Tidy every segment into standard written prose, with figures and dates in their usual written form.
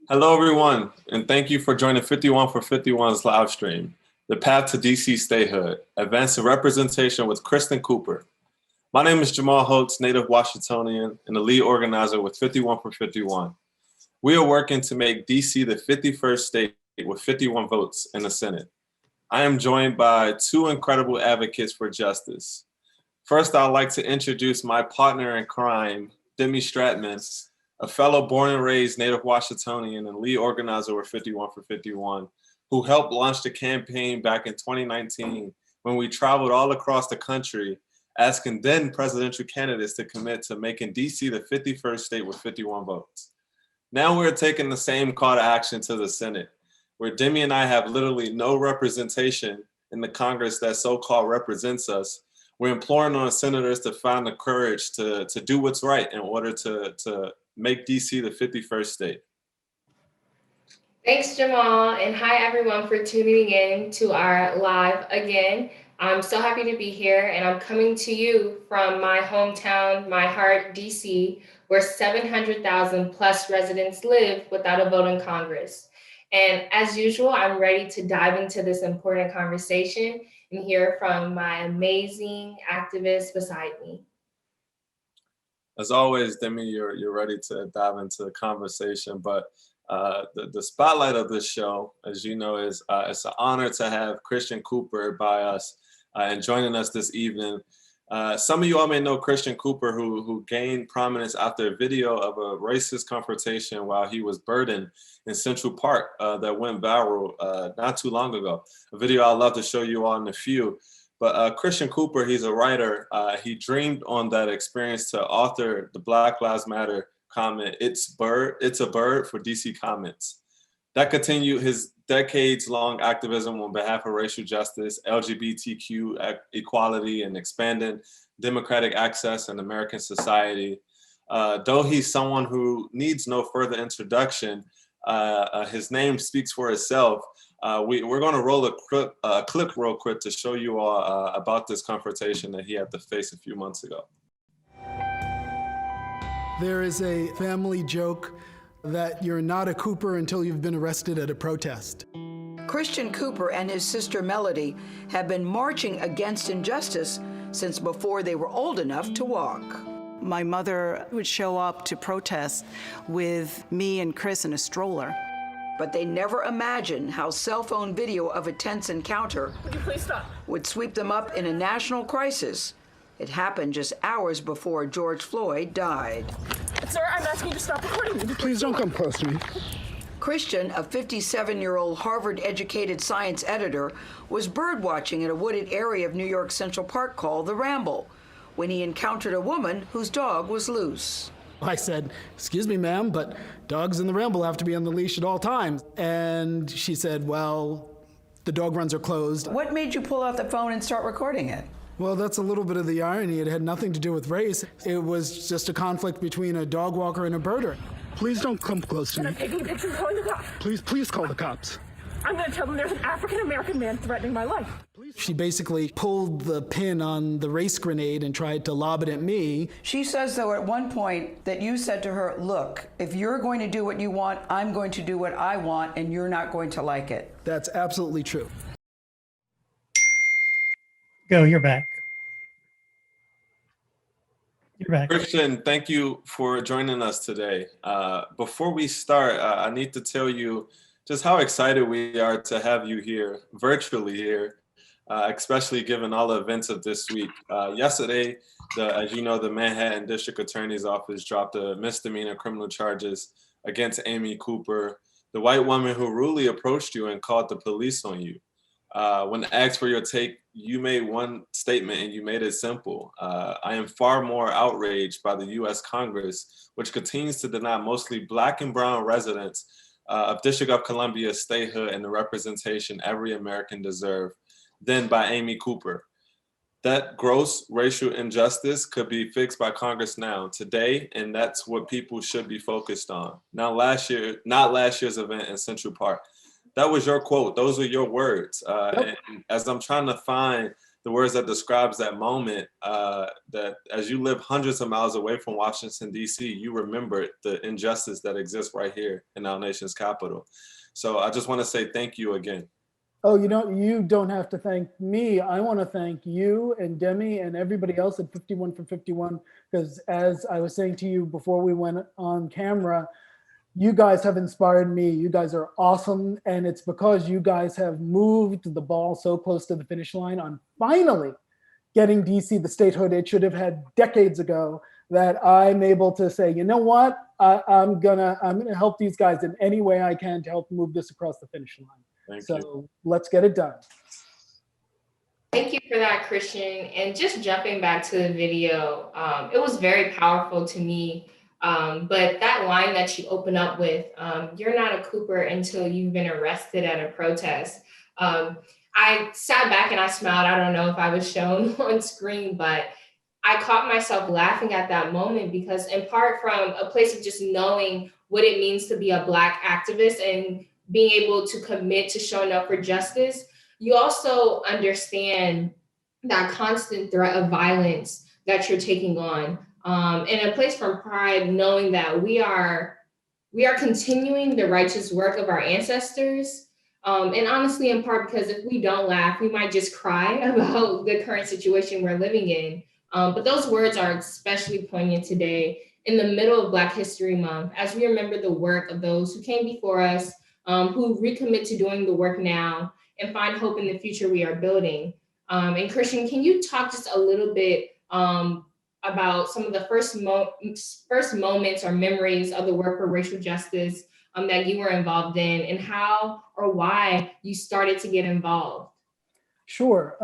Hello, everyone, and thank you for joining 51 for 51's live stream, The Path to DC Statehood, Advancing Representation with Kristen Cooper. My name is Jamal Holtz, native Washingtonian, and the lead organizer with 51 for 51. We are working to make DC the 51st state with 51 votes in the Senate. I am joined by two incredible advocates for justice. First, I'd like to introduce my partner in crime, Demi Stratman, a fellow born and raised native Washingtonian and lead organizer with 51 for 51, who helped launch the campaign back in 2019 when we traveled all across the country asking then presidential candidates to commit to making DC the 51st state with 51 votes. Now we're taking the same call to action to the Senate, where Demi and I have literally no representation in the Congress that so-called represents us. We're imploring on senators to find the courage to do what's right in order to make DC the 51st state. Thanks, Jamal, and hi everyone for tuning in to our live again. I'm so happy to be here, and I'm coming to you from my hometown, my heart, DC, where 700,000 plus residents live without a vote in Congress. And as usual, I'm ready to dive into this important conversation and hear from my amazing activists beside me. As always, Demi, you're ready to dive into the conversation, but the spotlight of this show, as you know, is it's an honor to have Christian Cooper by us and joining us this evening. Some of you all may know Christian Cooper, who gained prominence after a video of a racist confrontation while he was birding in Central Park that went viral not too long ago. A video I'd love to show you all in a few. But Christian Cooper, he's a writer. He dreamed on that experience to author the Black Lives Matter comment, It's a Bird for DC Comments. That continued his decades-long activism on behalf of racial justice, LGBTQ equality, and expanding democratic access in American society. Though he's someone who needs no further introduction, his name speaks for itself. We're going to roll a clip real quick to show you all about this confrontation that he had to face a few months ago. There is a family joke that you're not a Cooper until you've been arrested at a protest. Christian Cooper and his sister Melody have been marching against injustice since before they were old enough to walk. My mother would show up to protest with me and Chris in a stroller. But they never imagined how cell phone video of a tense encounter Would you please stop? would sweep them up in a national crisis. It happened just hours before George Floyd died. Sir, I'm asking you to stop recording me. Please don't come close to me. Christian, a 57-year-old Harvard-educated science editor, was birdwatching in a wooded area of New York's Central Park called the Ramble when he encountered a woman whose dog was loose. I said, "Excuse me, ma'am, but dogs in the Ramble have to be on the leash at all times." And she said, "Well, the dog runs are closed." What made you pull out the phone and start recording it? Well, that's a little bit of the irony. It had nothing to do with race. It was just a conflict between a dog walker and a birder. Please don't come close to I'm me. taking a picture and calling the cops. Please call the cops. I'm going to tell them there's an African-American man threatening my life. She basically pulled the pin on the race grenade and tried to lob it at me. She says, though, at one point that you said to her, "Look, if you're going to do what you want, I'm going to do what I want, and you're not going to like it." That's absolutely true. Go, you're back. You're back. Christian, thank you for joining us today. Before we start, I need to tell you just how excited we are to have you here, virtually here, especially given all the events of this week. Yesterday, as you know, the Manhattan District Attorney's Office dropped a misdemeanor criminal charges against Amy Cooper, the white woman who rudely approached you and called the police on you. When asked for your take, you made one statement and you made it simple. I am far more outraged by the US Congress, which continues to deny mostly Black and brown residents of District of Columbia statehood and the representation every American deserves, than by Amy Cooper. That gross racial injustice could be fixed by Congress now, today, and that's what people should be focused on. Not last year's event in Central Park. That was your quote. Those are your words. And as I'm trying to find the words that describes that moment, that as you live hundreds of miles away from Washington, D.C., you remember the injustice that exists right here in our nation's capital. So I just want to say thank you again. Oh, you don't have to thank me. I want to thank you and Demi and everybody else at 51 for 51, because as I was saying to you before we went on camera, you guys have inspired me. You guys are awesome. And it's because you guys have moved the ball so close to the finish line on finally getting DC the statehood it should have had decades ago, that I'm able to say, you know what, I'm gonna help these guys in any way I can to help move this across the finish line. Thank So you. let's get it done. Thank you for that, Christian. And just jumping back to the video, it was very powerful to me. But that line that you open up with, you're not a Cooper until you've been arrested at a protest. I sat back and I smiled. I don't know if I was shown on screen, but I caught myself laughing at that moment because, in part, from a place of just knowing what it means to be a Black activist and being able to commit to showing up for justice, you also understand that constant threat of violence that you're taking on. And a place from pride, knowing that we are continuing the righteous work of our ancestors. And honestly, in part because if we don't laugh, we might just cry about the current situation we're living in. But those words are especially poignant today in the middle of Black History Month, as we remember the work of those who came before us, who recommit to doing the work now and find hope in the future we are building. And Christian, can you talk just a little bit about some of the first moments or memories of the work for racial justice that you were involved in, and how or why you started to get involved? Sure.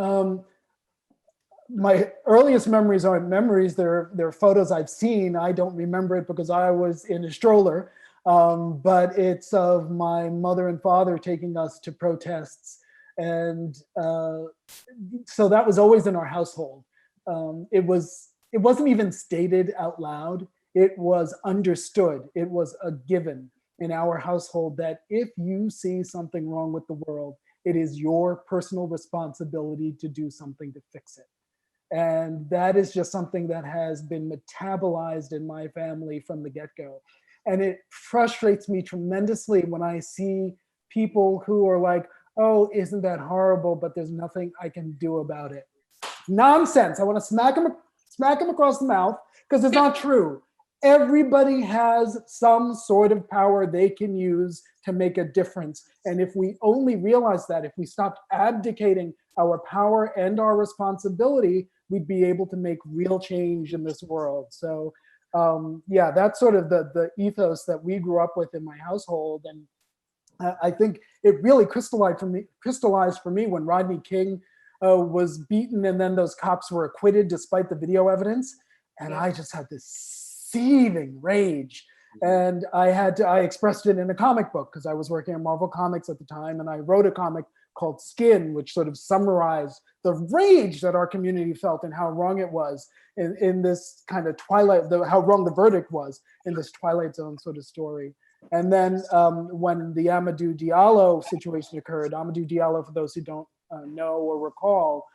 My earliest memories aren't memories, they're photos I've seen. I don't remember it because I was in a stroller, but it's of my mother and father taking us to protests. And so that was always in our household. It wasn't even stated out loud. It was understood. It was a given in our household that if you see something wrong with the world, it is your personal responsibility to do something to fix it. And that is just something that has been metabolized in my family from the get-go. And it frustrates me tremendously when I see people who are like, oh, isn't that horrible, but there's nothing I can do about it. Nonsense. I want to smack him across the mouth, because it's not true. Everybody has some sort of power they can use to make a difference. And if we only realize that, if we stopped abdicating our power and our responsibility, we'd be able to make real change in this world. So yeah, that's sort of the ethos that we grew up with in my household. And I think it really crystallized for me when Rodney King was beaten and then those cops were acquitted despite the video evidence. And I just had this seething rage. And I expressed it in a comic book because I was working on Marvel Comics at the time. And I wrote a comic called Skin, which sort of summarized the rage that our community felt and how wrong it was in this kind of twilight, how wrong the verdict was in this Twilight Zone sort of story. And then when the Amadou Diallo situation occurred, Amadou Diallo, for those who don't know or recall,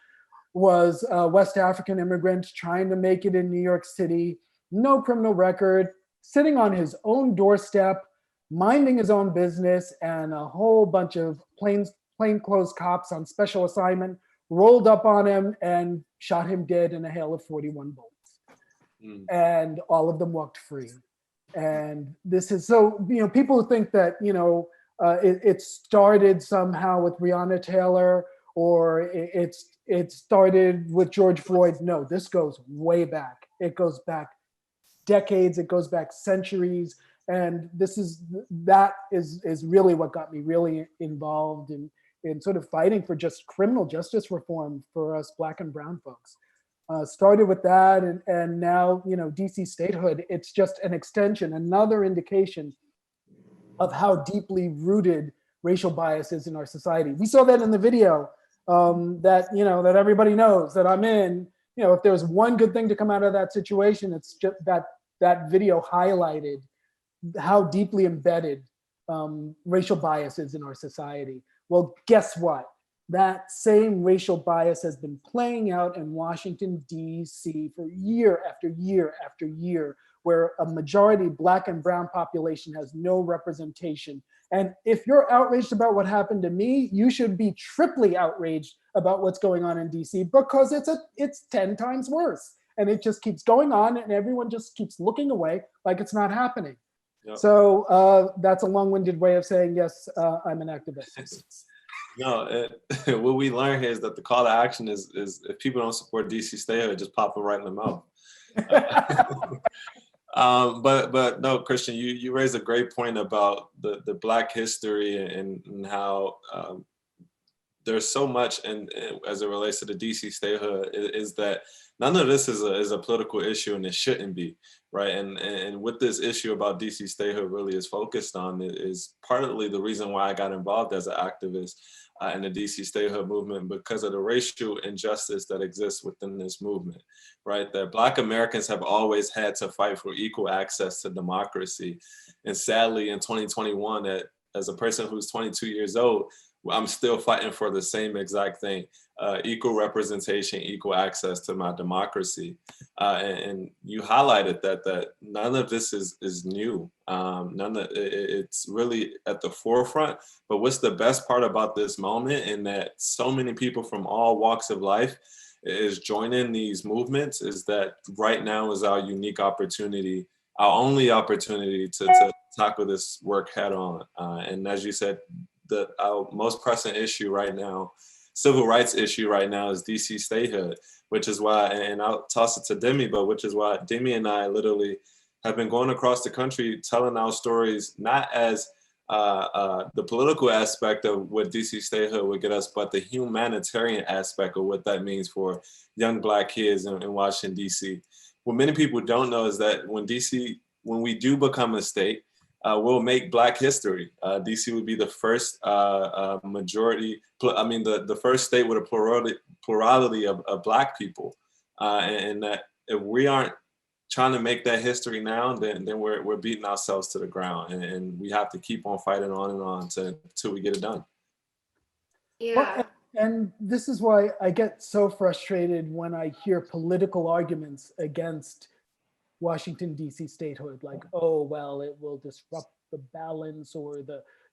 was a West African immigrant trying to make it in New York City, no criminal record, sitting on his own doorstep, minding his own business, and a whole bunch of plainclothes cops on special assignment rolled up on him and shot him dead in a hail of 41 bullets. And all of them walked free. And this is so, people think that, it started somehow with Breonna Taylor, or it started with George Floyd. No, this goes way back. It goes back decades, it goes back centuries. And that is really what got me really involved in sort of fighting for just criminal justice reform for us Black and brown folks. Started with that, and now, DC statehood, it's just an extension, another indication of how deeply rooted racial bias is in our society. We saw that in the video that everybody knows that I'm in. If there's one good thing to come out of that situation, it's just that video highlighted how deeply embedded racial bias is in our society. Well, guess what? that same racial bias has been playing out in Washington, D.C. for year after year after year, where a majority Black and brown population has no representation. And if you're outraged about what happened to me, you should be triply outraged about what's going on in DC, because it's 10 times worse. And it just keeps going on, and everyone just keeps looking away like it's not happening. Yep. So that's a long-winded way of saying, yes, I'm an activist. No, what we learn here is that the call to action is if people don't support DC Statehood, just pop them right in the mouth. But no, Christian, you raised a great point about the Black history and how there's so much, and as it relates to the DC Statehood, is that none of this is a political issue, and it shouldn't be, right? And what this issue about DC Statehood really is focused on is partly the reason why I got involved as an activist in the DC Statehood movement, because of the racial injustice that exists within this movement, right? That Black Americans have always had to fight for equal access to democracy. And sadly, in 2021, as a person who's 22 years old, I'm still fighting for the same exact thing, equal representation, equal access to my democracy. And you highlighted that none of this is new. It's really at the forefront. But what's the best part about this moment, in that so many people from all walks of life is joining these movements, is that right now is our unique opportunity, our only opportunity to tackle this work head on. And as you said, our most pressing issue right now, civil rights issue right now, is DC Statehood, which is why, and I'll toss it to Demi, but which is why Demi and I literally have been going across the country telling our stories, not as the political aspect of what DC Statehood would get us, but the humanitarian aspect of what that means for young Black kids in Washington, DC. What many people don't know is that when we do become a state, will make Black history. DC would be the first the first state with a plurality of Black people. And that if we aren't trying to make that history now, then we're beating ourselves to the ground. And we have to keep on fighting on and on till we get it done. Yeah. Well, and this is why I get so frustrated when I hear political arguments against Washington, D.C. statehood, like, oh, well, it will disrupt the balance, or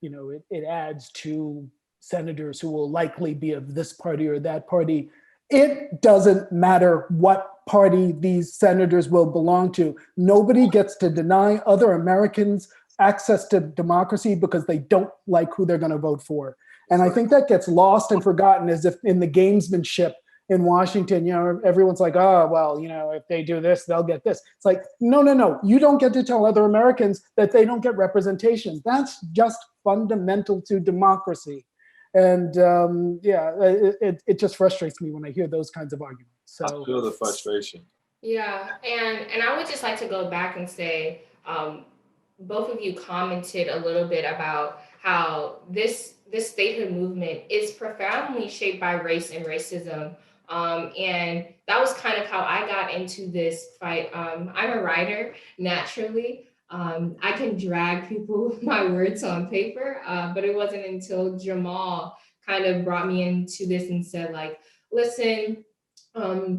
it adds to senators who will likely be of this party or that party. It doesn't matter what party these senators will belong to. Nobody gets to deny other Americans access to democracy because they don't like who they're going to vote for. And I think that gets lost and forgotten, as if in the gamesmanship in Washington, everyone's like, oh, well, if they do this, they'll get this. It's like, no. You don't get to tell other Americans that they don't get representation. That's just fundamental to democracy. And it just frustrates me when I hear those kinds of arguments. So I feel the frustration. Yeah, and I would just like to go back and say, both of you commented a little bit about how this statehood movement is profoundly shaped by race and racism. And that was kind of how I got into this fight. I'm a writer naturally. I can drag people my words on paper, but it wasn't until Jamal kind of brought me into this and said, like, listen,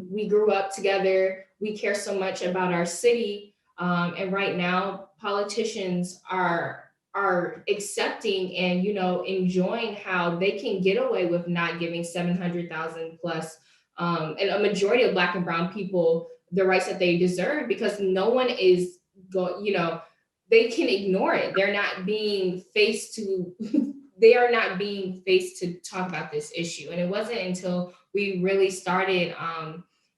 we grew up together. We care so much about our city. And right now, politicians are accepting and enjoying how they can get away with not giving 700,000 plus and a majority of Black and brown people the rights that they deserve, because no one is going, they can ignore it. They're not being faced to they are not being faced to talk about this issue. And it wasn't until we really started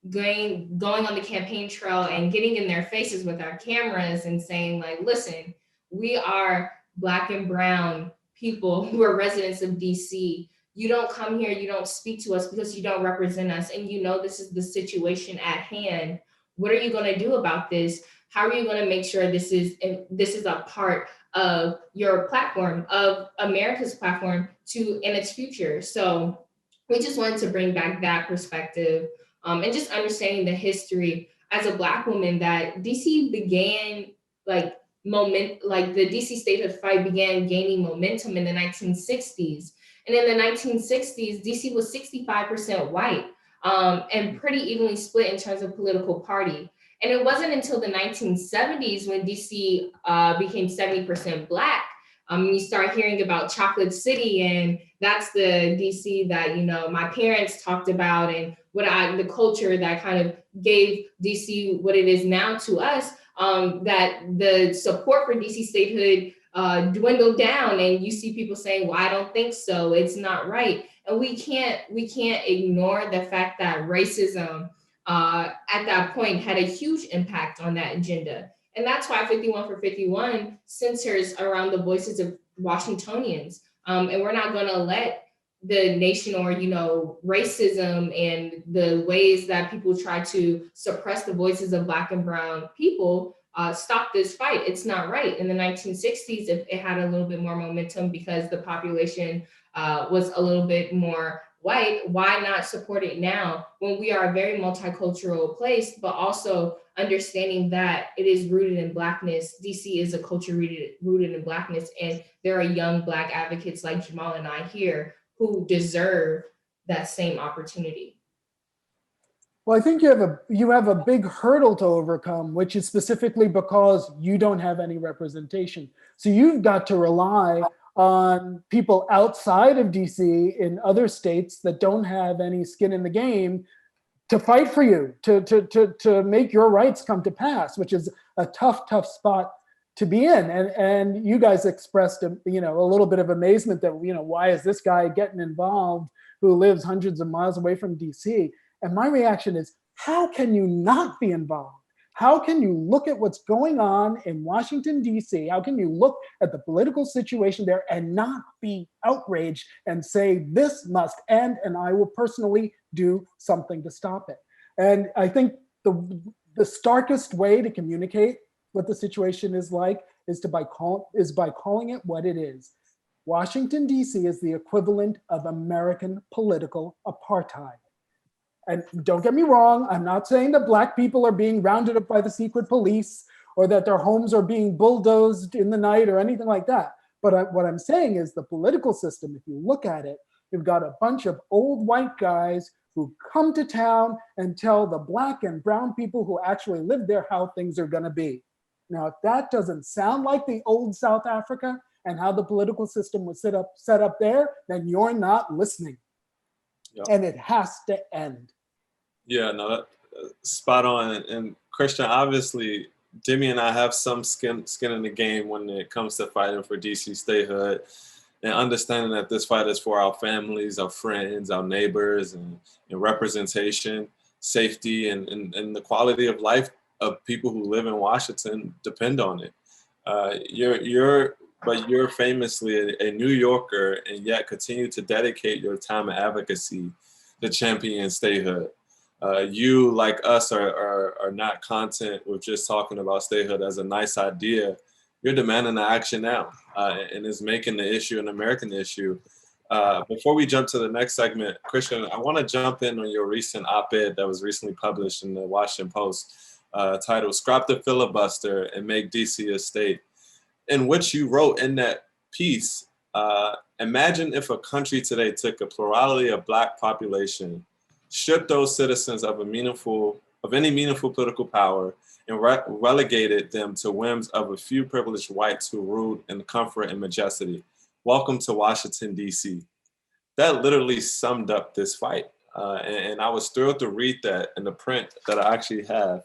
going on the campaign trail and getting in their faces with our cameras and saying, like, listen, we are Black and brown people who are residents of DC. You don't come here, you don't speak to us because you don't represent us, and this is the situation at hand. What are you going to do about this? How are you going to make sure this is a part of your platform, of America's platform in its future? So we just wanted to bring back that perspective, and just understanding the history as a Black woman, that DC began the DC statehood fight began gaining momentum in the 1960s. And in the 1960s, DC was 65% white, and pretty evenly split in terms of political party. And it wasn't until the 1970s when DC became 70% Black. You start hearing about Chocolate City, and that's the DC that, my parents talked about, and the culture that kind of gave DC what it is now to us, that the support for DC statehood dwindled down, and you see people saying, well, I don't think so, it's not right. And we can't ignore the fact that racism at that point had a huge impact on that agenda. And that's why 51 for 51 centers around the voices of Washingtonians. And we're not going to let the nation or, racism and the ways that people try to suppress the voices of Black and Brown people stop this fight. It's not right. In the 1960s, it had a little bit more momentum because the population was a little bit more white. Why not support it now when we are a very multicultural place, but also understanding that it is rooted in Blackness? DC is a culture rooted in Blackness, and there are young Black advocates like Jamal and I here who deserve that same opportunity. Well, I think you have a big hurdle to overcome, which is specifically because you don't have any representation. So you've got to rely on people outside of DC in other states that don't have any skin in the game to fight for you, to make your rights come to pass, which is a tough spot to be in. And you guys expressed a little bit of amazement that, why is this guy getting involved who lives hundreds of miles away from DC? And my reaction is, how can you not be involved? How can you look at what's going on in Washington, D.C.? How can you look at the political situation there and not be outraged and say, this must end, and I will personally do something to stop it? And I think the starkest way to communicate what the situation is like is by calling it what it is. Washington, D.C. is the equivalent of American political apartheid. And don't get me wrong, I'm not saying that Black people are being rounded up by the secret police or that their homes are being bulldozed in the night or anything like that. But what I'm saying is the political system, if you look at it, you've got a bunch of old white guys who come to town and tell the Black and brown people who actually live there how things are gonna be. Now, if that doesn't sound like the old South Africa and how the political system was set up there, then you're not listening. Yep. And it has to end. Yeah, no, spot on. And Christian, obviously, Demi and I have some skin in the game when it comes to fighting for DC statehood, and understanding that this fight is for our families, our friends, our neighbors, and representation, safety, and the quality of life of people who live in Washington depend on it. You're famously a New Yorker, and yet continue to dedicate your time and advocacy to champion statehood. You, like us, are not content with just talking about statehood as a nice idea. You're demanding the action now, and is making the issue an American issue. Before we jump to the next segment, Christian, I want to jump in on your recent op-ed that was recently published in the Washington Post, titled "Scrap the Filibuster and Make DC a State," in which you wrote in that piece, imagine if a country today took a plurality of Black population, stripped those citizens of any meaningful political power, and relegated them to whims of a few privileged whites who ruled in comfort and majesty. Welcome to Washington, D.C. That literally summed up this fight. And I was thrilled to read that in the print that I actually have.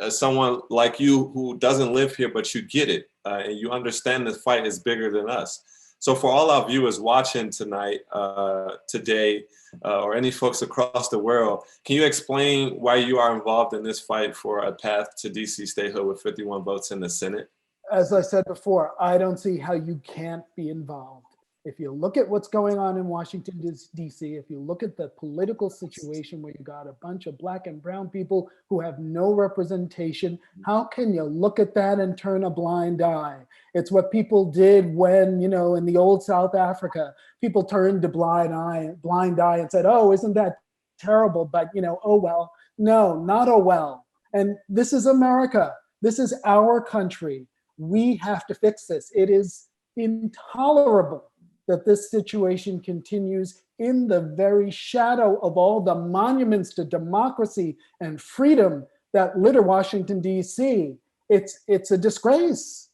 As someone like you who doesn't live here, but you get it, and you understand the fight is bigger than us. So for all our viewers watching tonight, today, or any folks across the world, can you explain why you are involved in this fight for a path to DC statehood with 51 votes in the Senate? As I said before, I don't see how you can't be involved. If you look at what's going on in Washington, D.C., if you look at the political situation where you got a bunch of Black and brown people who have no representation, how can you look at that and turn a blind eye? It's what people did when, in the old South Africa, people turned a blind eye and said, oh, isn't that terrible? But, oh, well. No, not oh, well. And this is America. This is our country. We have to fix this. It is intolerable that this situation continues in the very shadow of all the monuments to democracy and freedom that litter Washington, D.C. It's a disgrace.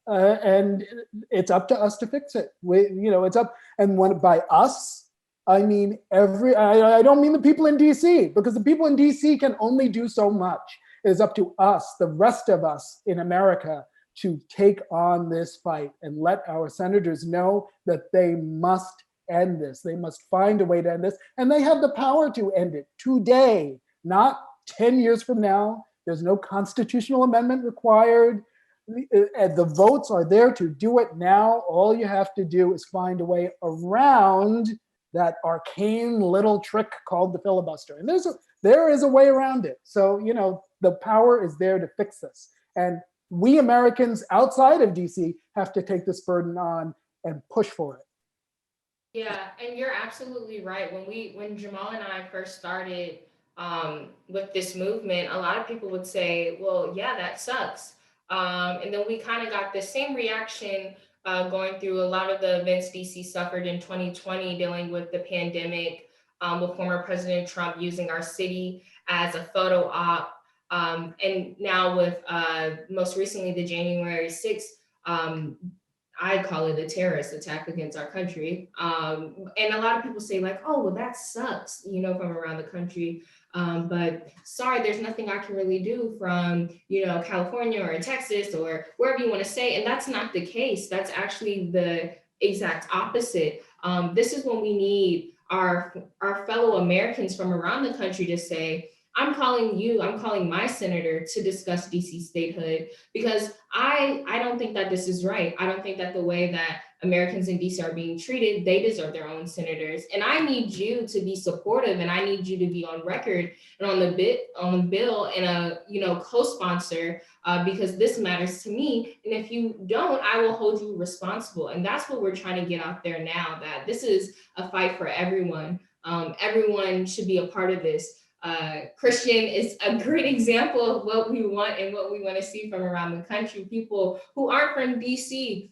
And it's up to us to fix it. It's up, and when by us, I mean I don't mean the people in DC, because the people in DC can only do so much. It is up to us, the rest of us in America, to take on this fight and let our senators know that they must end this. They must find a way to end this, and they have the power to end it today, not 10 years from now. There's no constitutional amendment required. The votes are there to do it now. All you have to do is find a way around that arcane little trick called the filibuster. And there is a way around it. So, the power is there to fix this. And we Americans outside of DC have to take this burden on and push for it. Yeah, and you're absolutely right. When Jamal and I first started with this movement, a lot of people would say, well, yeah, that sucks. And then we kind of got the same reaction going through a lot of the events DC suffered in 2020, dealing with the pandemic, with former President Trump using our city as a photo op. And now with most recently the January 6th, I call it a terrorist attack against our country. And a lot of people say like, oh, well, that sucks, from around the country. But sorry, there's nothing I can really do from, California or Texas or wherever you want to say. And that's not the case. That's actually the exact opposite. This is when we need our fellow Americans from around the country to say, I'm calling my senator to discuss DC statehood, because I don't think that this is right. I don't think that the way that Americans in DC are being treated, they deserve their own senators. And I need you to be supportive, and I need you to be on record and on the bill and a co-sponsor, because this matters to me. And if you don't, I will hold you responsible. And that's what we're trying to get out there now, that this is a fight for everyone. Everyone should be a part of this. Christian is a great example of what we want and what we want to see from around the country. People who aren't from DC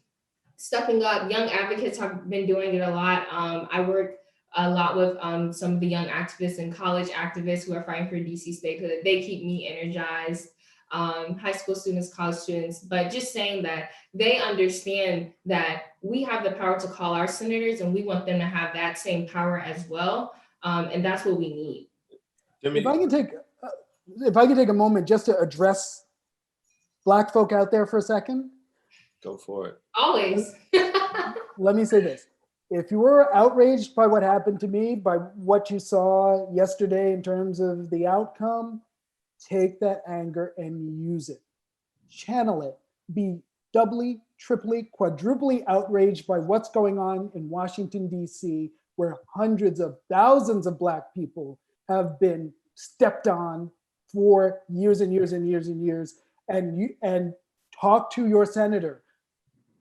stepping up. Young advocates have been doing it a lot. I work a lot with some of the young activists and college activists who are fighting for DC statehood. They keep me energized. High school students, college students, but just saying that they understand that we have the power to call our senators, and we want them to have that same power as well. And that's what we need. If I can take a moment just to address Black folk out there for a second. Go for it. Always. Let me say this. If you were outraged by what happened to me, by what you saw yesterday in terms of the outcome, take that anger and use it. Channel it. Be doubly, triply, quadruply outraged by what's going on in Washington, D.C., where hundreds of thousands of Black people have been stepped on for years and years and years and years, and talk to your senator,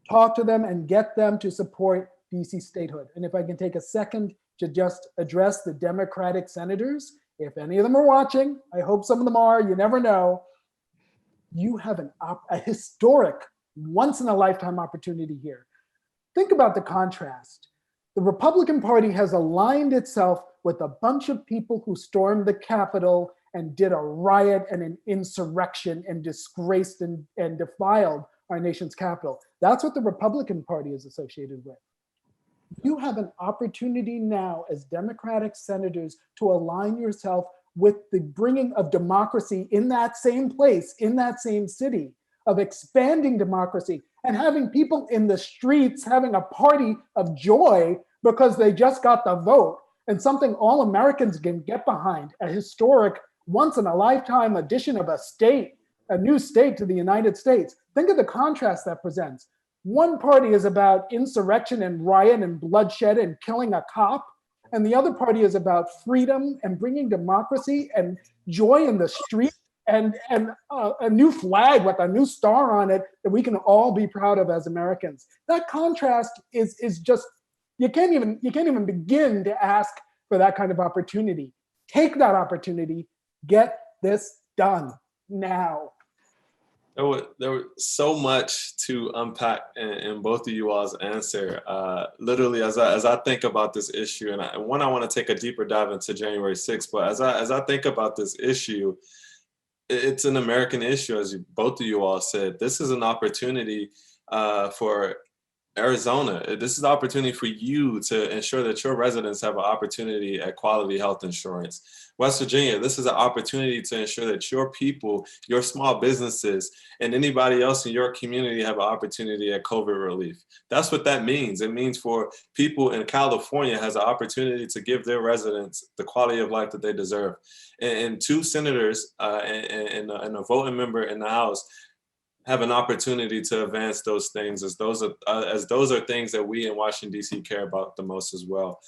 talk to them and get them to support DC statehood. And if I can take a second to just address the Democratic senators, if any of them are watching, I hope some of them are, you never know, you have a historic, once in a lifetime opportunity here. Think about the contrast. The Republican Party has aligned itself with a bunch of people who stormed the Capitol and did a riot and an insurrection and disgraced and defiled our nation's capital. That's what the Republican Party is associated with. You have an opportunity now as Democratic senators to align yourself with the bringing of democracy in that same place, in that same city, of expanding democracy and having people in the streets having a party of joy because they just got the vote, and something all Americans can get behind, a historic, once in a lifetime addition of a new state to the United States. Think of the contrast that presents. One party is about insurrection and riot and bloodshed and killing a cop, and the other party is about freedom and bringing democracy and joy in the street and a new flag with a new star on it that we can all be proud of as Americans. That contrast is just, you can't even begin to ask for that kind of opportunity. Take that opportunity, get this done now. There was so much to unpack in both of you all's answer. Literally, as I think about this issue, and I want to take a deeper dive into January 6th, but as I think about this issue, it's an American issue, as both of you all said. This is an opportunity for Arizona. This is an opportunity for you to ensure that your residents have an opportunity at quality health insurance. West Virginia, this is an opportunity to ensure that your people, your small businesses, and anybody else in your community have an opportunity at COVID relief. That's what that means. It means for people in California has an opportunity to give their residents the quality of life that they deserve. And two senators and a voting member in the House have an opportunity to advance those things, as those are things that we in Washington, D.C. care about the most as well.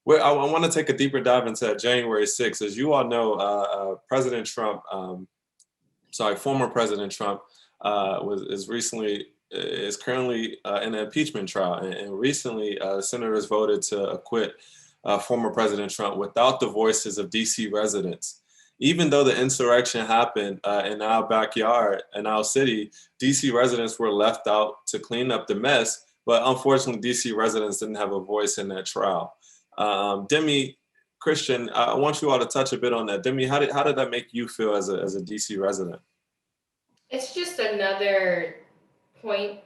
I want to take a deeper dive into January 6th. As you all know, President Trump, former President Trump is currently in an impeachment trial. And recently, senators voted to acquit former President Trump without the voices of D.C. residents. Even though the insurrection happened in our backyard, in our city, DC residents were left out to clean up the mess. But unfortunately, DC residents didn't have a voice in that trial. Demi, Christian, I want you all to touch a bit on that. Demi, how did that make you feel as a DC resident? It's just another point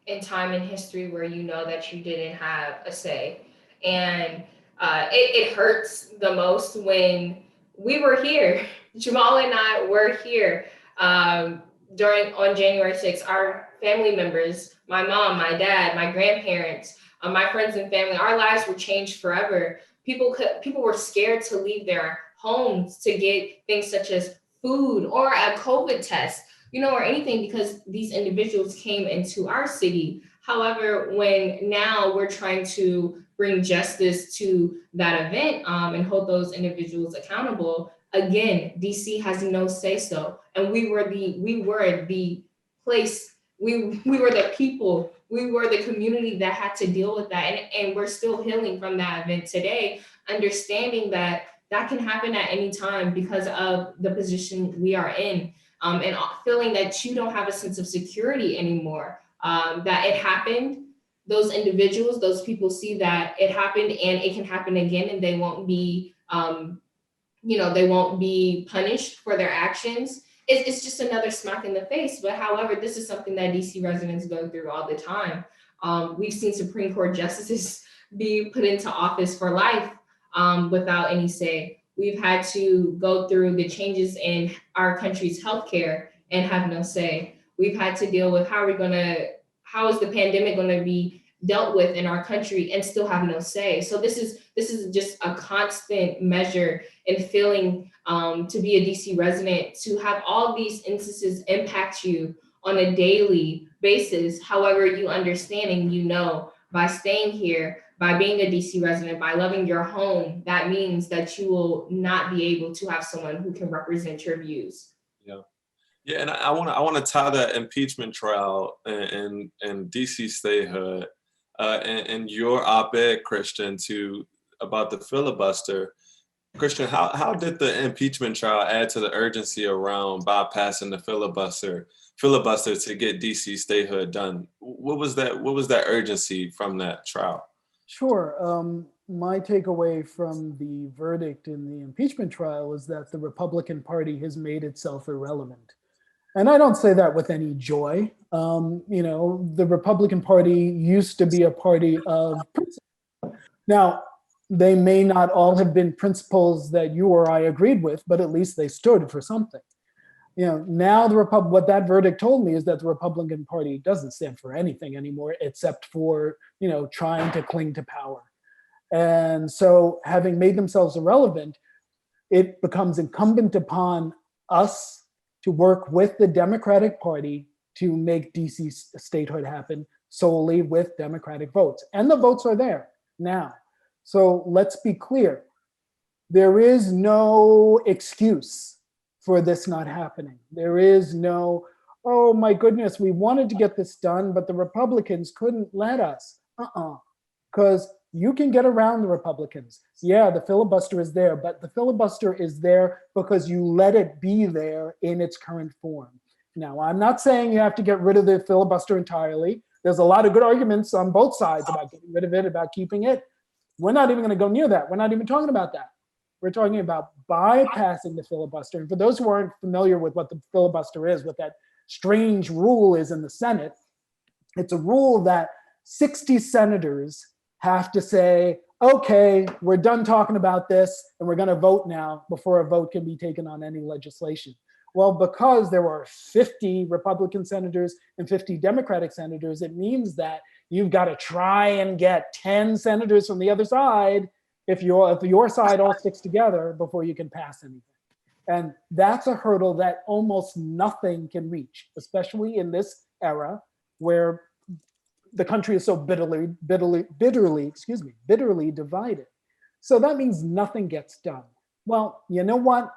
in time in history where you know that you didn't have a say. And it hurts the most when we were here. Jamal and I were here on January 6th. Our family members, my mom, my dad, my grandparents, my friends and family, our lives were changed forever. People were scared to leave their homes to get things such as food or a COVID test, or anything, because these individuals came into our city. However, when now we're trying to bring justice to that event and hold those individuals accountable, again, DC has no say so. And we were the place, we were the people, we were the community that had to deal with that. And we're still healing from that event today, understanding that can happen at any time because of the position we are in, and feeling that you don't have a sense of security anymore, that it happened. Those individuals, those people see that it happened and it can happen again, and they won't be, they won't be punished for their actions. It's just another smack in the face. But however, this is something that DC residents go through all the time. We've seen Supreme Court justices be put into office for life without any say. We've had to go through the changes in our country's healthcare and have no say. We've had to deal with how is the pandemic going to be dealt with in our country and still have no say. So this is just a constant measure and feeling to be a DC resident, to have all these instances impact you on a daily basis. However, you understand and by staying here, by being a DC resident, by loving your home, that means that you will not be able to have someone who can represent your views. Yeah, and I want to tie that impeachment trial and DC statehood and your op-ed, Christian, about the filibuster. Christian, how did the impeachment trial add to the urgency around bypassing the filibuster to get DC statehood done? What was that urgency from that trial? Sure. My takeaway from the verdict in the impeachment trial is that the Republican Party has made itself irrelevant. And I don't say that with any joy. The Republican Party used to be a party of principles. Now, they may not all have been principles that you or I agreed with, but at least they stood for something. Now what that verdict told me is that the Republican Party doesn't stand for anything anymore, except for, trying to cling to power. And so having made themselves irrelevant, it becomes incumbent upon us to work with the Democratic Party to make DC statehood happen solely with Democratic votes. And the votes are there now. So let's be clear. There is no excuse for this not happening. There is no, oh my goodness, we wanted to get this done, but the Republicans couldn't let us. Because you can get around the Republicans. Yeah, the filibuster is there, but the filibuster is there because you let it be there in its current form. If Now, I'm not saying you have to get rid of the filibuster entirely. There's a lot of good arguments on both sides about getting rid of it, about keeping it. We're not even going to go near that. We're not even talking about that. We're talking about bypassing the filibuster. And for those who aren't familiar with what the filibuster is, what that strange rule is in the Senate, it's a rule that 60 senators have to say, okay, we're done talking about this and we're going to vote now before a vote can be taken on any legislation. Well, because there were 50 Republican senators and 50 Democratic senators, it means that you've got to try and get 10 senators from the other side if your side all sticks together before you can pass anything. And that's a hurdle that almost nothing can reach, especially in this era where the country is so bitterly divided. So that means nothing gets done. Well, you know what?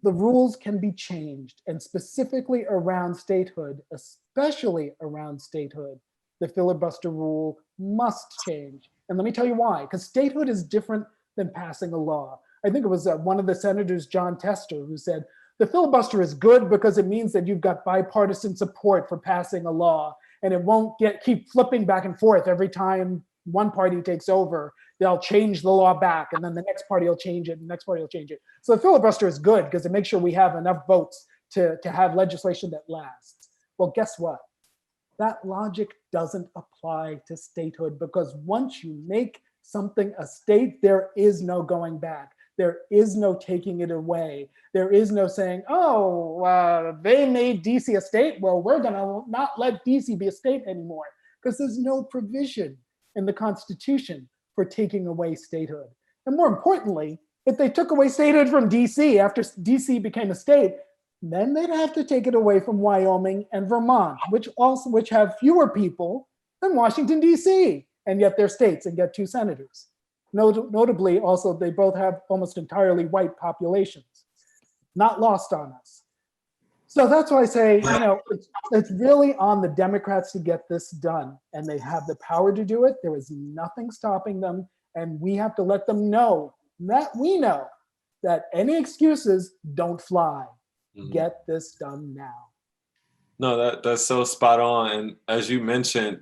The rules can be changed, and specifically around statehood, especially around statehood, the filibuster rule must change. And let me tell you why, because statehood is different than passing a law. I think it was one of the senators, John Tester, who said, the filibuster is good because it means that you've got bipartisan support for passing a law, and it won't keep flipping back and forth every time one party takes over. They'll change the law back, and then the next party will change it, and the next party will change it. So the filibuster is good because it makes sure we have enough votes to have legislation that lasts. Well, guess what? That logic doesn't apply to statehood, because once you make something a state, there is no going back. There is no taking it away. There is no saying, oh, they made DC a state. Well, we're going to not let DC be a state anymore, because there's no provision in the Constitution for taking away statehood. And more importantly, if they took away statehood from DC after DC became a state, then they'd have to take it away from Wyoming and Vermont, which have fewer people than Washington, DC, and yet they're states and get 2 senators. Notably, also, they both have almost entirely white populations. Not lost on us. So that's why I say, it's really on the Democrats to get this done, and they have the power to do it. There is nothing stopping them, and we have to let them know that we know that any excuses don't fly. Mm-hmm. Get this done now. No, that's so spot on. And as you mentioned,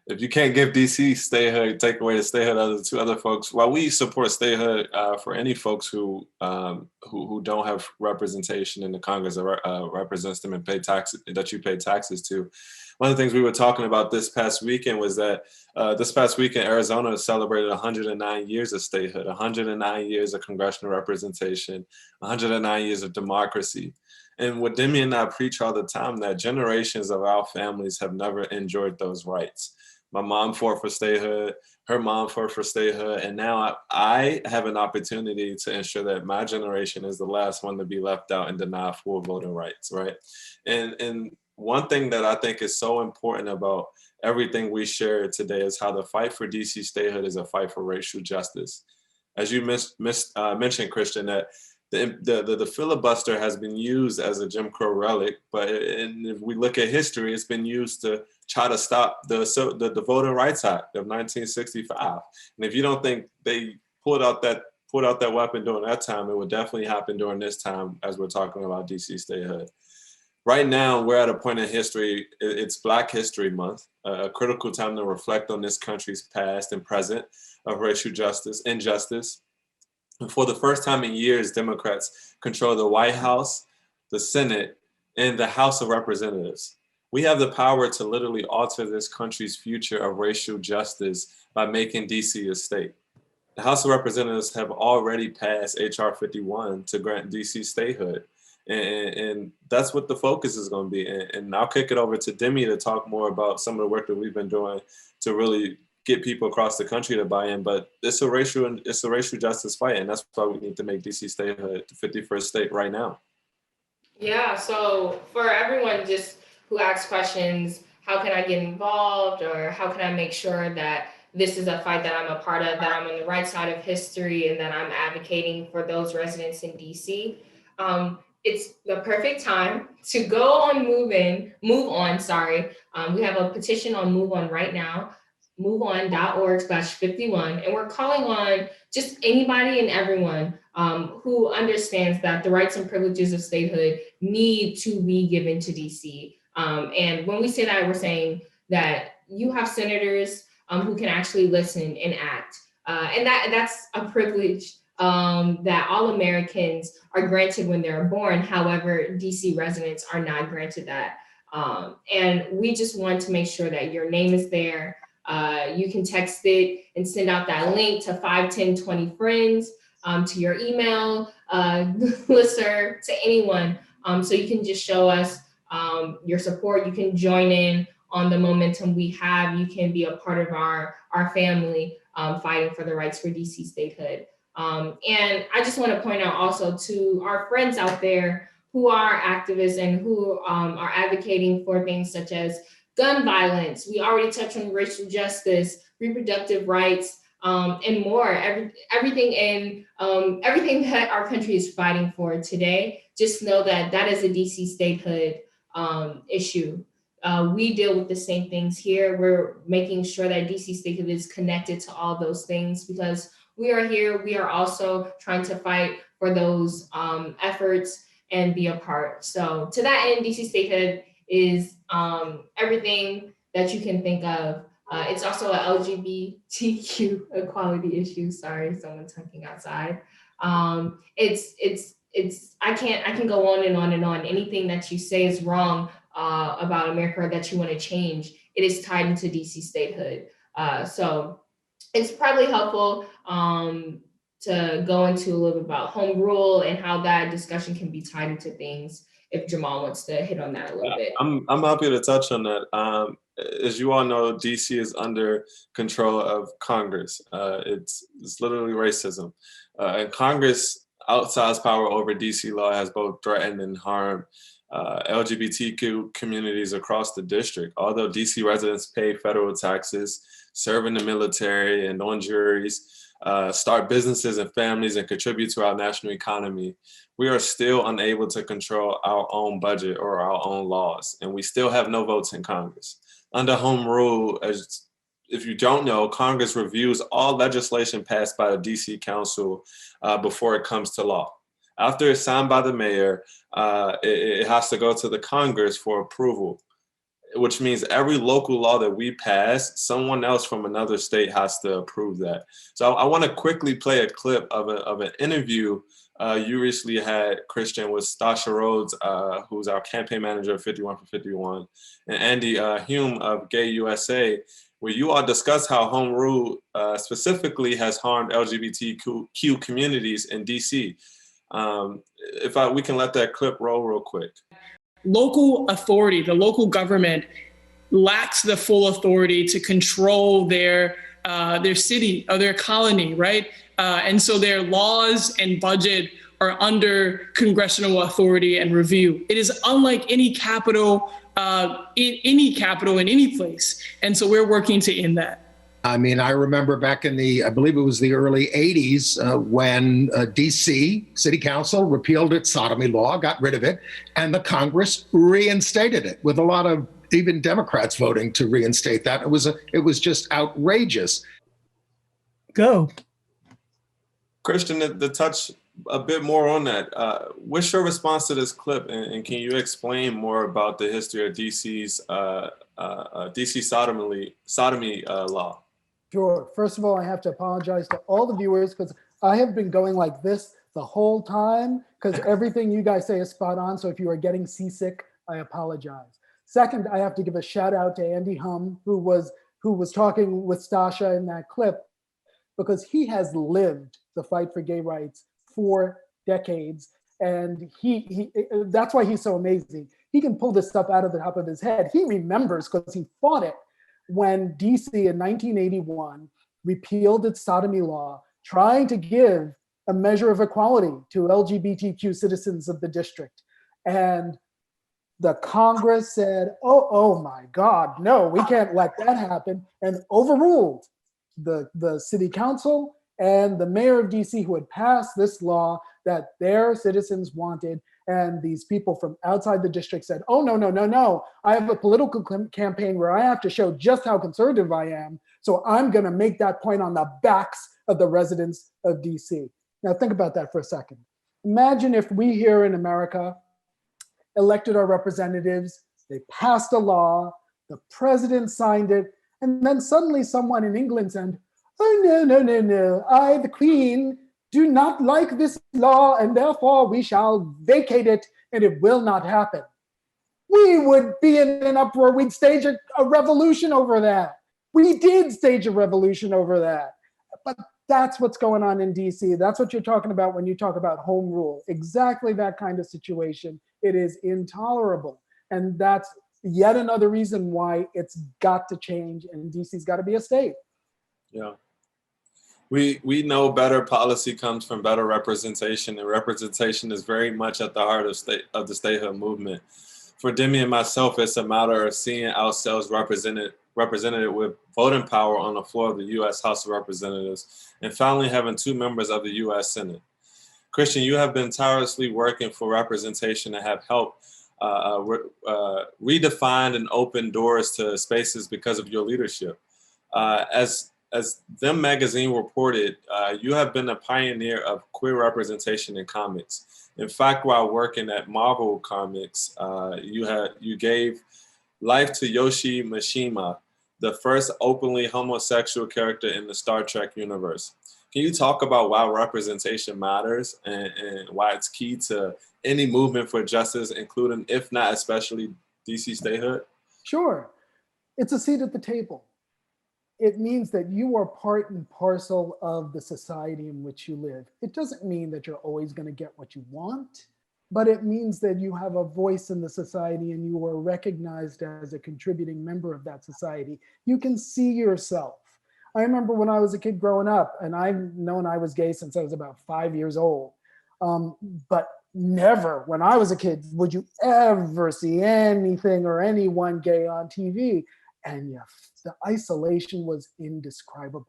if you can't give DC statehood, take away the statehood of the 2 other folks. While we support statehood for any folks who don't have representation in the Congress that represents them and pay taxes, that you pay taxes to. One of the things we were talking about this past weekend was that this past weekend, Arizona celebrated 109 years of statehood, 109 years of congressional representation, 109 years of democracy. And what Demi and I preach all the time, that generations of our families have never enjoyed those rights. My mom fought for statehood, her mom fought for statehood, and now I have an opportunity to ensure that my generation is the last one to be left out and denied full voting rights, right? And one thing that I think is so important about everything we shared today is how the fight for DC statehood is a fight for racial justice. As you mentioned, Christian, that the filibuster has been used as a Jim Crow relic, but if we look at history, it's been used to try to stop the Voting Rights Act of 1965. And if you don't think they pulled out that weapon during that time, it would definitely happen during this time as we're talking about DC statehood. Right now, we're at a point in history, it's Black History Month, a critical time to reflect on this country's past and present of racial injustice. And for the first time in years, Democrats control the White House, the Senate, and the House of Representatives. We have the power to literally alter this country's future of racial justice by making DC a state. The House of Representatives have already passed H.R. 51 to grant DC statehood. And that's what the focus is going to be. And I'll kick it over to Demi to talk more about some of the work that we've been doing to really get people across the country to buy in. But it's a racial justice fight, and that's why we need to make DC statehood the 51st state right now. Yeah, so for everyone just who asks questions, how can I get involved, or how can I make sure that this is a fight that I'm a part of, that I'm on the right side of history, and that I'm advocating for those residents in DC, it's the perfect time to go on Move On. We have a petition on Move On right now. moveon.org/51. And we're calling on just anybody and everyone who understands that the rights and privileges of statehood need to be given to DC. And when we say that, we're saying that you have senators who can actually listen and act. And that's a privilege that all Americans are granted when they're born. However, DC residents are not granted that. And we just want to make sure that your name is there. You can text it and send out that link to 51020 friends, to your email, listserv, to anyone. So you can just show us your support. You can join in on the momentum we have. You can be a part of our family fighting for the rights for DC statehood. And I just want to point out also to our friends out there who are activists and who are advocating for things such as gun violence. We already touched on racial justice, reproductive rights, and more. Everything that our country is fighting for today. Just know that that is a DC statehood issue. We deal with the same things here. We're making sure that DC statehood is connected to all those things because we are here. We are also trying to fight for those efforts and be a part. So to that end, DC statehood is everything that you can think of. It's also an LGBTQ equality issue. Sorry, someone's honking outside. I can go on and on and on. Anything that you say is wrong about America or that you want to change, it is tied into DC statehood. So it's probably helpful to go into a little bit about home rule and how that discussion can be tied into things if Jamal wants to hit on that a little bit. I'm happy to touch on that. As you all know, DC is under control of Congress. It's literally racism. And Congress' outsized power over DC law has both threatened and harmed LGBTQ communities across the district. Although DC residents pay federal taxes, serve in the military and on juries, start businesses and families and contribute to our national economy, we are still unable to control our own budget or our own laws, and we still have no votes in Congress. Under home rule, as if you don't know, Congress reviews all legislation passed by the DC Council before it comes to law. After it's signed by the mayor, it has to go to the Congress for approval, which means every local law that we pass, someone else from another state has to approve that. So I want to quickly play a clip of an interview you recently had, Christian, with Stasha Rhodes, who's our campaign manager of 51 for 51, and Andy Hume of Gay USA, where you all discuss how home rule specifically has harmed LGBTQ communities in DC. We can let that clip roll real quick. Local authority, the local government lacks the full authority to control their city or their colony, right? And so their laws and budget are under congressional authority and review. It is unlike any capital in any place. And so we're working to end that. I mean, I remember back in I believe it was the early 80s when DC City Council repealed its sodomy law, got rid of it, and the Congress reinstated it with a lot of even Democrats voting to reinstate that. It was just outrageous. Go. Christian, to touch a bit more on that, what's your response to this clip? And can you explain more about the history of DC's DC sodomy law? Sure. First of all, I have to apologize to all the viewers because I have been going like this the whole time because everything you guys say is spot on. So if you are getting seasick, I apologize. Second, I have to give a shout out to Andy Hume, who was talking with Stasha in that clip, because he has lived the fight for gay rights for decades. And that's why he's so amazing. He can pull this stuff out of the top of his head. He remembers because he fought it when DC in 1981 repealed its sodomy law, trying to give a measure of equality to LGBTQ citizens of the district. And the Congress said, oh my God, no, we can't let that happen, and overruled the city council and the mayor of DC, who had passed this law that their citizens wanted. And these people from outside the district said, oh, no. I have a political campaign where I have to show just how conservative I am. So I'm going to make that point on the backs of the residents of DC. Now think about that for a second. Imagine if we here in America elected our representatives, they passed a law, the president signed it, and then suddenly someone in England said, oh, no, no, no, no, I, the Queen, do not like this law, and therefore we shall vacate it, and it will not happen. We would be in an uproar. We'd stage a revolution over that. We did stage a revolution over that. But that's what's going on in DC. That's what you're talking about when you talk about home rule. Exactly that kind of situation. It is intolerable. And that's yet another reason why it's got to change and DC's got to be a state. Yeah. We know better policy comes from better representation, and representation is very much at the heart of the statehood movement. For Demi and myself, it's a matter of seeing ourselves represented with voting power on the floor of the U.S. House of Representatives, and finally having 2 members of the U.S. Senate. Christian, you have been tirelessly working for representation and have helped redefine and open doors to spaces because of your leadership. As Them magazine reported, you have been a pioneer of queer representation in comics. In fact, while working at Marvel Comics, you gave life to Yoshi Mishima, the first openly homosexual character in the Star Trek universe. Can you talk about why representation matters and why it's key to any movement for justice, including, if not especially, DC statehood? Sure. It's a seat at the table. It means that you are part and parcel of the society in which you live. It doesn't mean that you're always going to get what you want, but it means that you have a voice in the society and you are recognized as a contributing member of that society. You can see yourself. I remember when I was a kid growing up, and I've known I was gay since I was about 5 years old, but never when I was a kid would you ever see anything or anyone gay on TV. And yeah, the isolation was indescribable.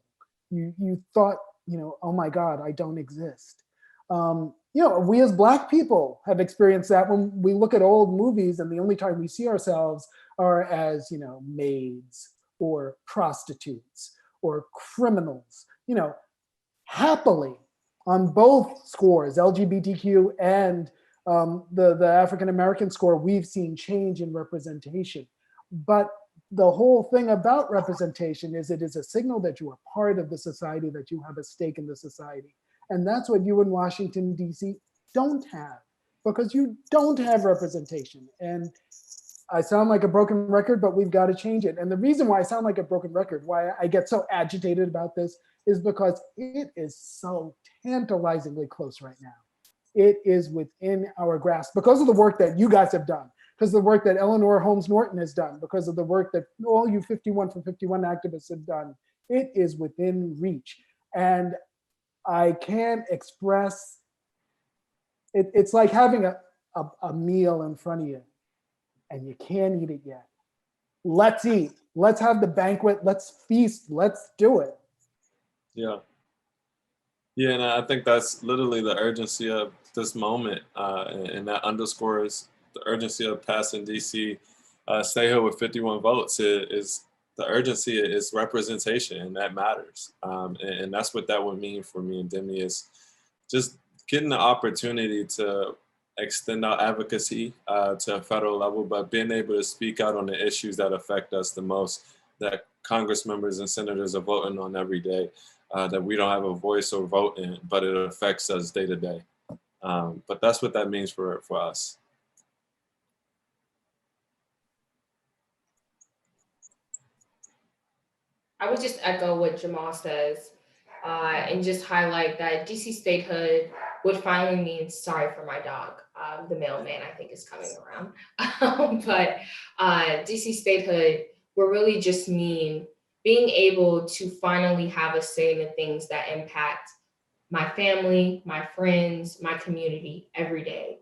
You thought, oh my God, I don't exist. We as Black people have experienced that when we look at old movies and the only time we see ourselves are as, maids or prostitutes or criminals, happily on both scores, LGBTQ and the African-American score, we've seen change in representation. But the whole thing about representation is it is a signal that you are part of the society, that you have a stake in the society. And that's what you in Washington, D.C. don't have, because you don't have representation. And I sound like a broken record, but we've got to change it. And the reason why I sound like a broken record, why I get so agitated about this, is because it is so tantalizingly close right now. It is within our grasp because of the work that you guys have done, because of the work that Eleanor Holmes Norton has done, because of the work that all you 51 for 51 activists have done. It is within reach. And I can't express, it's like having a meal in front of you and you can't eat it yet. Let's eat. Let's have the banquet. Let's feast. Let's do it. Yeah. Yeah, and I think that's literally the urgency of this moment, and that underscores the urgency of passing DC statehood with 51 votes. Is the urgency is representation, and that matters. And that's what that would mean for me and Demi, is just getting the opportunity to extend our advocacy to a federal level, but being able to speak out on the issues that affect us the most, that Congress members and senators are voting on every day, that we don't have a voice or vote in, but it affects us day to day. But that's what that means for us. I would just echo what Jamal says and just highlight that DC statehood would finally mean sorry for my dog. The mailman, I think, is coming around. But DC statehood will really just mean being able to finally have a say in the things that impact my family, my friends, my community every day.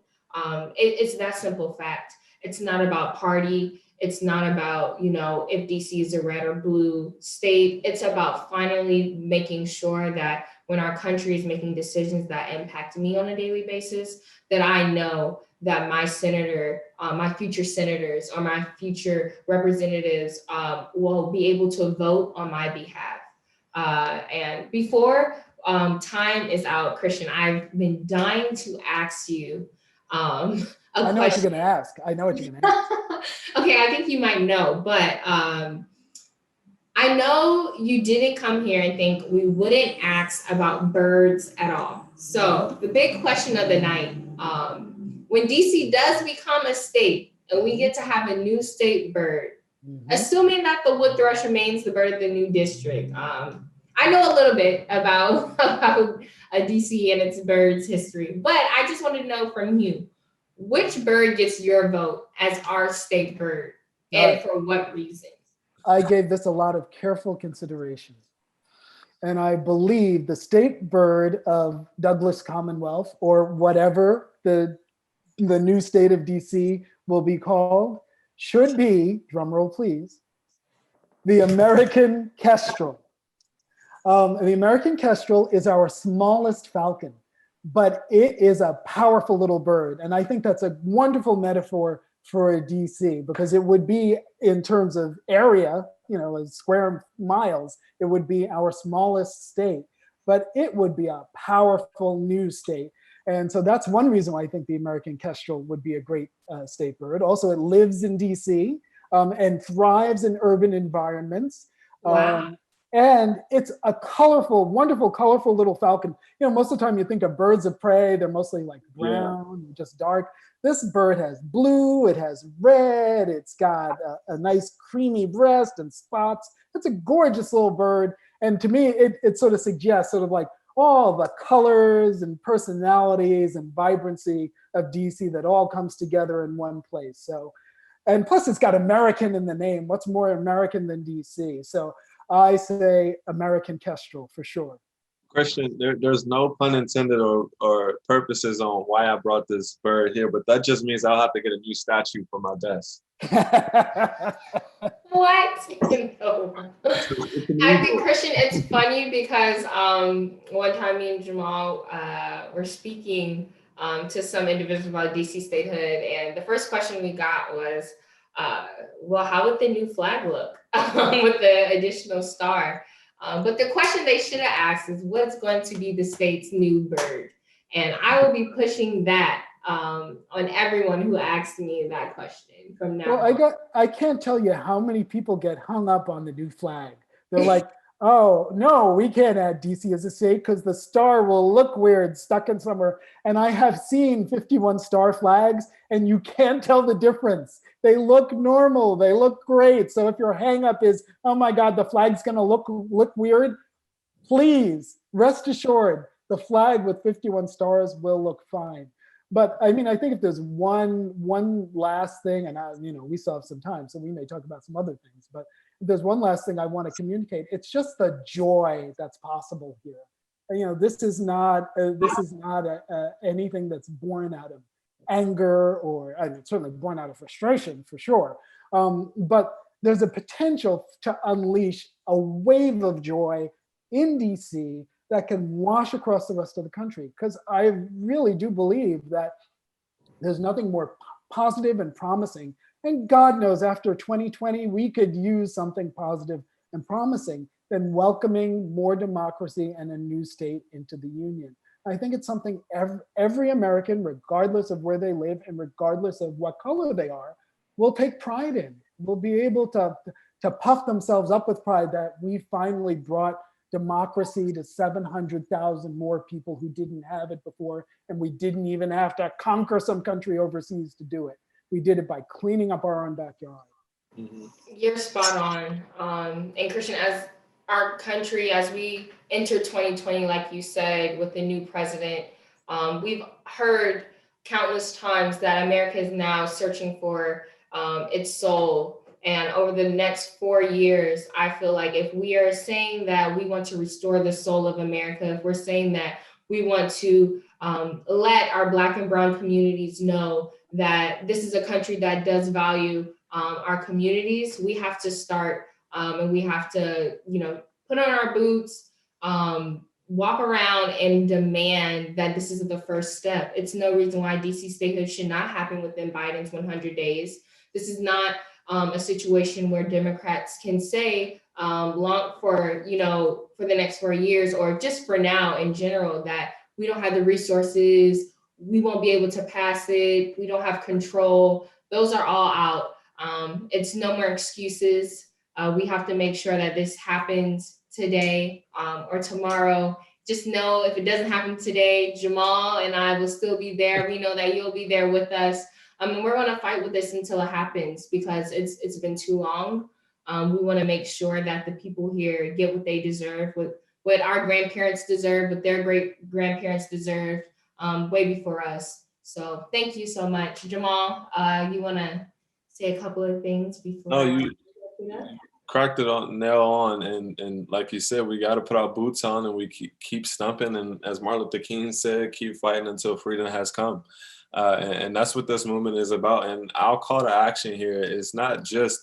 It's that simple fact. It's not about party. It's not about, if DC is a red or blue state. It's about finally making sure that when our country is making decisions that impact me on a daily basis, that I know that my senator, my future senators, or my future representatives will be able to vote on my behalf. And before time is out, Christian, I've been dying to ask you a I know question. what you're going to ask. I know what you're going to ask. Okay, I think you might know, but I know you didn't come here and think we wouldn't ask about birds at all. So the big question of the night, when DC does become a state and we get to have a new state bird, assuming that the wood thrush remains the bird of the new district, I know a little bit about DC and its birds history, but I just wanted to know from you, which bird gets your vote as our state bird, and for what reason? I gave this a lot of careful consideration. And I believe the state bird of Douglas Commonwealth, or whatever the new state of DC will be called, should be, drumroll please, the American kestrel. The American kestrel is our smallest falcon, but it is a powerful little bird. And I think that's a wonderful metaphor for a DC, because it would be, in terms of area, square miles, it would be our smallest state, but it would be a powerful new state. And so that's one reason why I think the American kestrel would be a great state bird. Also, it lives in DC and thrives in urban environments. Wow. And it's a colorful, wonderful, colorful little falcon. Most of the time you think of birds of prey, they're mostly like brown, just dark. This bird has blue, it has red, it's got a nice creamy breast and spots. It's a gorgeous little bird. And to me, it sort of suggests sort of like all the colors and personalities and vibrancy of DC that all comes together in one place. So, and plus it's got American in the name. What's more American than DC? So I say American kestrel for sure. Christian, there's no pun intended or purposes on why I brought this bird here, but that just means I'll have to get a new statue for my desk. What? No. I think, Christian, it's funny because one time me and Jamal were speaking to some individuals about DC statehood, and the first question we got was, well, how would the new flag look with the additional star? But the question they should have asked is, what's going to be the state's new bird? And I will be pushing that on everyone who asks me that question from now on. I can't tell you how many people get hung up on the new flag. They're like, oh, no, we can't add DC as a state because the star will look weird stuck in somewhere. And I have seen 51 star flags and you can't tell the difference. They look normal, they look great. So if your hang up is, oh my God, the flag's gonna look weird, please rest assured, the flag with 51 stars will look fine. But I mean, I think if there's one last thing, and we still have some time, so we may talk about some other things, but if there's one last thing I want to communicate, it's just the joy that's possible here. This is not anything that's born out of anger, or certainly born out of frustration for sure. But there's a potential to unleash a wave of joy in DC that can wash across the rest of the country. Because I really do believe that there's nothing more positive and promising. And God knows after 2020, we could use something positive and promising than welcoming more democracy and a new state into the Union. I think it's something every American, regardless of where they live and regardless of what color they are, will take pride in. Will be able to puff themselves up with pride that we finally brought democracy to 700,000 more people who didn't have it before, and we didn't even have to conquer some country overseas to do it. We did it by cleaning up our own backyard. Mm-hmm. You're spot on. And Christian, as our country, as we enter 2020, like you said, with the new president, we've heard countless times that America is now searching for its soul. And over the next 4 years, I feel like if we are saying that we want to restore the soul of America, if we're saying that we want to let our Black and Brown communities know that this is a country that does value our communities, we have to start and we have to, put on our boots, walk around and demand that this is the first step. It's no reason why DC statehood should not happen within Biden's 100 days. This is not a situation where Democrats can say for the next 4 years or just for now in general that we don't have the resources, we won't be able to pass it, we don't have control. Those are all out. It's no more excuses. We have to make sure that this happens today or tomorrow. Just know if it doesn't happen today, Jamal and I will still be there. We know that you'll be there with us. We're going to fight with this until it happens because it's been too long. We want to make sure that the people here get what they deserve, what our grandparents deserve, what their great grandparents deserved way before us. So thank you so much. Jamal, you want to say a couple of things before? No, you cracked it on nail on, and like you said, we got to put our boots on and we keep stumping, and as Martin Luther King said, keep fighting until freedom has come. And that's what this movement is about. And our call to action here is not just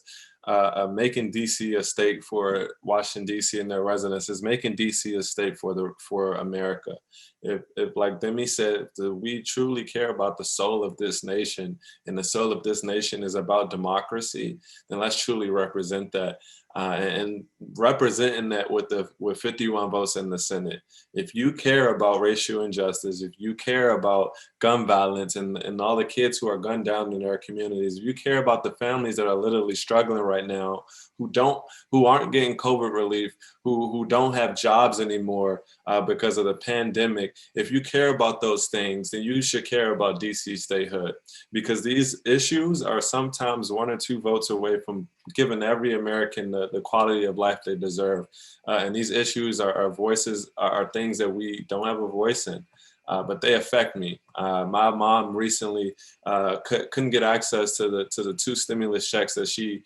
making DC a state for Washington DC and their residents, is making DC a state for America. If like Demi said, if we truly care about the soul of this nation, and the soul of this nation is about democracy, then let's truly represent that. And representing that with 51 votes in the Senate. If you care about racial injustice, if you care about gun violence and all the kids who are gunned down in their communities, if you care about the families that are literally struggling right now, who aren't getting COVID relief, who don't have jobs anymore because of the pandemic, if you care about those things, then you should care about DC statehood, because these issues are sometimes 1 or 2 votes away from giving every American the quality of life they deserve. And these issues are voices, are things that we don't have a voice in. But they affect me. My mom recently couldn't get access to the 2 stimulus checks that she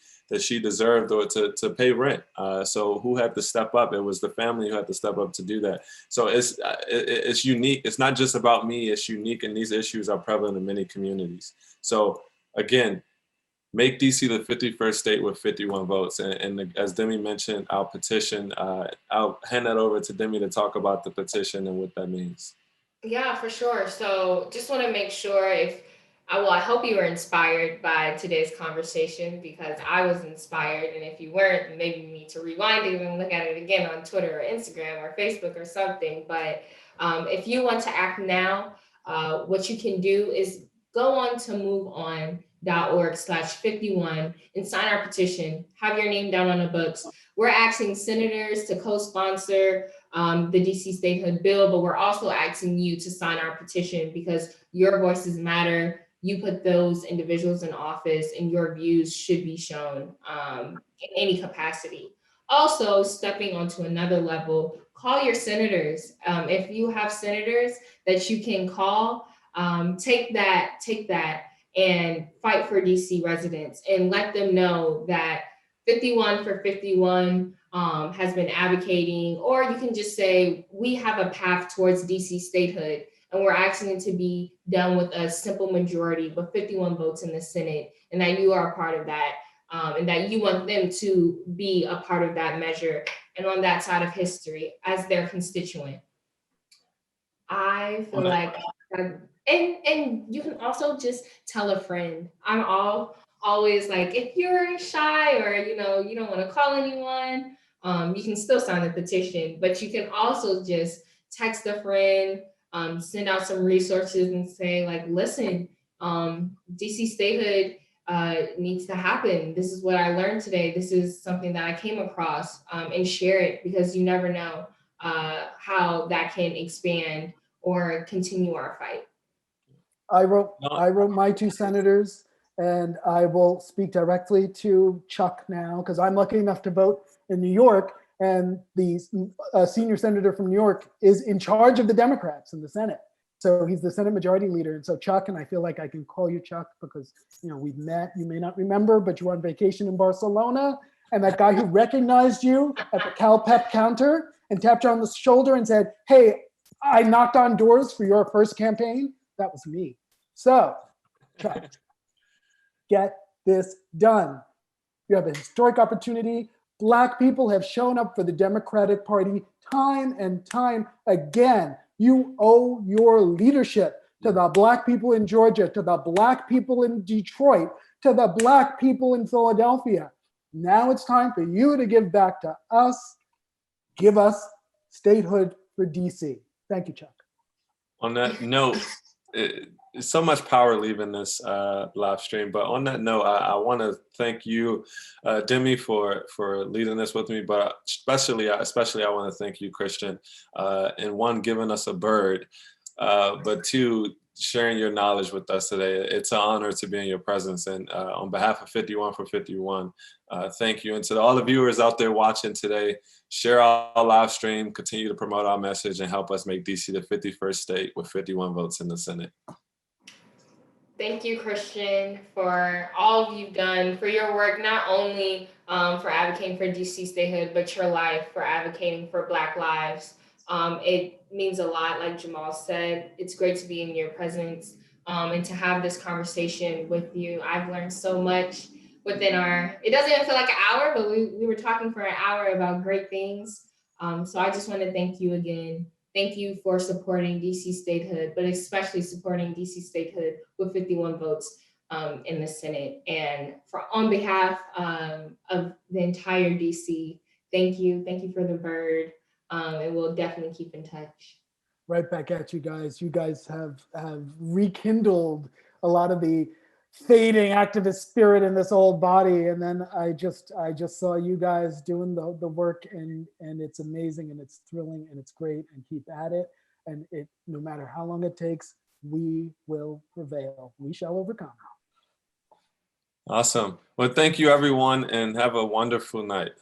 deserved or to pay rent. So who had to step up? It was the family who had to step up to do that. So it's unique. It's not just about me. It's unique, and these issues are prevalent in many communities. So again, make DC the 51st state with 51 votes. And as Demi mentioned, our petition, I'll hand that over to Demi to talk about the petition and what that means. Yeah, for sure. So just want to make sure I hope you were inspired by today's conversation, because I was inspired. And if you weren't, then maybe you need to rewind it and look at it again on Twitter or Instagram or Facebook or something. But if you want to act now, what you can do is go on to moveon.org/51 and sign our petition. Have your name down on the books. We're asking senators to co-sponsor the DC statehood bill, but we're also asking you to sign our petition because your voices matter. You put those individuals in office, and your views should be shown in any capacity. Also, stepping onto another level, call your senators. If you have senators that you can call, take that and fight for DC residents and let them know that 51 for 51 has been advocating, or you can just say, we have a path towards DC statehood, and we're asking it to be done with a simple majority, but 51 votes in the Senate, and that you are a part of that, and that you want them to be a part of that measure and on that side of history as their constituent. I feel like, and you can also just tell a friend. I'm always like, if you're shy or you don't want to call anyone, you can still sign the petition, but you can also just text a friend, send out some resources and say, like, listen, DC statehood needs to happen. This is what I learned today. This is something that I came across, and share it, because you never know how that can expand or continue our fight. I wrote my 2 senators, and I will speak directly to Chuck now, because I'm lucky enough to vote in New York, and the senior senator from New York is in charge of the Democrats in the Senate. So he's the Senate Majority Leader. And so Chuck, and I feel like I can call you Chuck because we've met, you may not remember, but you were on vacation in Barcelona, and that guy who recognized you at the CalPEP counter and tapped you on the shoulder and said, hey, I knocked on doors for your first campaign. That was me. So, Chuck, get this done. You have a historic opportunity. Black people have shown up for the Democratic Party time and time again. You owe your leadership to the Black people in Georgia, to the Black people in Detroit, to the Black people in Philadelphia. Now it's time for you to give back to us. Give us statehood for DC. Thank you, Chuck. On that note, so much power leaving this live stream. But on that note, I want to thank you, Demi, for leading this with me. But especially, I want to thank you, Christian, and one, giving us a bird, but two, sharing your knowledge with us today. It's an honor to be in your presence. And on behalf of 51 for 51, thank you. And to all the viewers out there watching today, share our live stream, continue to promote our message, and help us make DC the 51st state with 51 votes in the Senate. Thank you, Christian, for all you've done, for your work, not only for advocating for DC statehood, but your life for advocating for Black lives. It means a lot, like Jamal said. It's great to be in your presence and to have this conversation with you. I've learned so much within it doesn't even feel like an hour, but we were talking for an hour about great things. So I just want to thank you again. Thank you for supporting DC statehood, but especially supporting DC statehood with 51 votes in the Senate. And on behalf of the entire DC, thank you. Thank you for the bird. And we'll definitely keep in touch. Right back at you guys. You guys have rekindled a lot of the fading activist spirit in this old body. And then I just saw you guys doing the work, and it's amazing, and it's thrilling, and it's great, and keep at it. And no matter how long it takes, we will prevail. We shall overcome. Awesome. Well, thank you, everyone, and have a wonderful night.